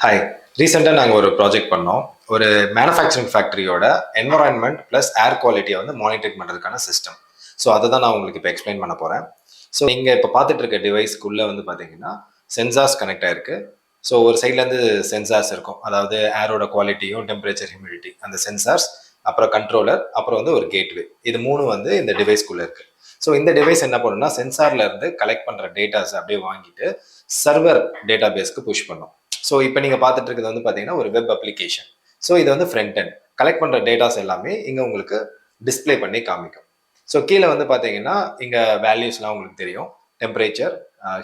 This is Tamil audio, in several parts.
ஹாய், ரீசெண்டாக நாங்கள் ஒரு ப்ராஜெக்ட் பண்ணோம். ஒரு மேனுஃபேக்சரிங் ஃபேக்ட்ரியோட என்வரான்மெண்ட் ப்ளஸ் ஏர் குவாலிட்டியை வந்து மானிட்டரிங் பண்ணுறதுக்கான சிஸ்டம். ஸோ அதை தான் நான் உங்களுக்கு இப்போ எக்ஸ்பிளைன் பண்ண போகிறேன். ஸோ நீங்கள் இப்போ பார்த்துட்டு இருக்க டிவைஸ்க்குள்ளே வந்து பார்த்தீங்கன்னா சென்சார்ஸ் கனெக்ட் ஆகிருக்கு. ஸோ ஒரு சைட்லேருந்து சென்சார்ஸ் இருக்கும், அதாவது ஏரோட குவாலிட்டியும் டெம்பரேச்சர் ஹியூமிடிட்டி அந்த சென்சார்ஸ், அப்புறம் கண்ட்ரோலர், அப்புறம் வந்து ஒரு கேட்வே. இது மூணு வந்து இந்த டிவைஸ்க்குள்ளே இருக்குது. ஸோ இந்த டிவைஸ் என்ன பண்ணுன்னா சென்சார்ல இருந்து கலெக்ட் பண்ணுற டேட்டாஸ் அப்படியே வாங்கிட்டு சர்வர் டேட்டா பேஸ்க்கு புஷ் பண்ணும். ஸோ இப்போ நீங்கள் பார்த்துட்டு இருக்கிறது வந்து பார்த்தீங்கன்னா ஒரு வெப் அப்ளிகேஷன். ஸோ இது வந்து ஃப்ரண்ட் எண்ட் கலெக்ட் பண்ணுற டேட்டாஸ் எல்லாமே இங்கே உங்களுக்கு டிஸ்பிளே பண்ணி காமிக்கும். ஸோ கீழே வந்து பார்த்தீங்கன்னா இங்கே வேல்யூஸ்லாம் உங்களுக்கு தெரியும், டெம்பரேச்சர்,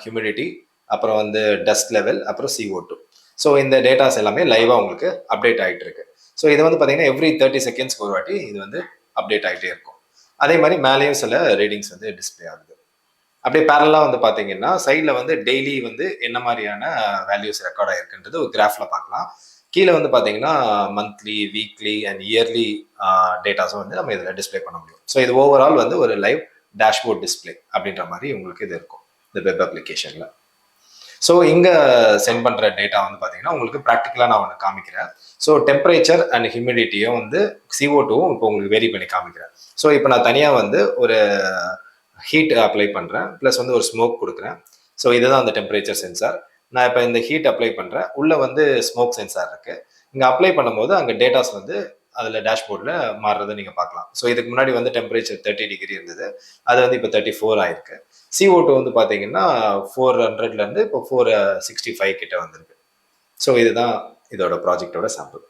ஹியூமிடிட்டி, அப்புறம் வந்து டஸ்ட் லெவல், அப்புறம் CO2. ஸோ இந்த டேட்டாஸ் எல்லாமே லைவாக உங்களுக்கு அப்டேட் ஆகிட்டு இருக்கு. ஸோ இது வந்து பார்த்தீங்கன்னா எவ்ரி 30 செகண்ட்ஸ்க்கு ஒரு வாட்டி இது வந்து அப்டேட் ஆகிட்டே இருக்கும். அதே மாதிரி மேலேயும் சில ரீடிங்ஸ் வந்து டிஸ்பிளே ஆகுது. அப்படியே பேரலாக வந்து பார்த்தீங்கன்னா சைடில் வந்து டெய்லி வந்து என்ன மாதிரியான வேல்யூஸ் ரெக்கார்ட் ஆகிருக்குன்றது ஒரு கிராஃபில் பார்க்கலாம். கீழே வந்து பார்த்தீங்கன்னா மந்த்லி, வீக்லி அண்ட் இயர்லி டேட்டாஸும் வந்து நம்ம இதில் டிஸ்பிளே பண்ண முடியும். ஸோ இது ஓவரால் வந்து ஒரு லைவ் டேஷ்போர்ட் டிஸ்பிளே அப்படின்ற மாதிரி உங்களுக்கு இது இருக்கும் இந்த வெப் அப்ளிகேஷனில். ஸோ இங்கே சென்ட் பண்ணுற டேட்டா வந்து பார்த்தீங்கன்னா உங்களுக்கு ப்ராக்டிக்கலாக நான் ஒன்று காமிக்கிறேன். ஸோ டெம்பரேச்சர் அண்ட் ஹியூமிடிட்டியும் வந்து CO2வும் இப்போ உங்களுக்கு வெரி பண்ணி காமிக்கிறேன். ஸோ இப்போ நான் தனியாக வந்து ஒரு ஹீட் அப்ளை பண்ணுறேன், ப்ளஸ் வந்து ஒரு ஸ்மோக் கொடுக்குறேன். ஸோ இதுதான் அந்த டெம்பரேச்சர் சென்சார். நான் இப்போ இந்த ஹீட் அப்ளை பண்ணுறேன், உள்ளே வந்து ஸ்மோக் சென்சார் இருக்குது. இங்கே அப்ளை பண்ணும்போது அங்கே டேட்டாஸ் வந்து அதில் டேஷ்போர்டில் மாறுறதை நீங்கள் பார்க்கலாம். ஸோ இதுக்கு முன்னாடி வந்து டெம்பரேச்சர் 30 டிகிரி இருந்தது, அது வந்து இப்போ 34 ஆயிருக்கு. CO2 வந்து பார்த்தீங்கன்னா 400லேருந்து இப்போ 465 கிட்ட வந்திருக்கு. ஸோ இதுதான் இதோட ப்ராஜெக்டோட சாம்பிள்.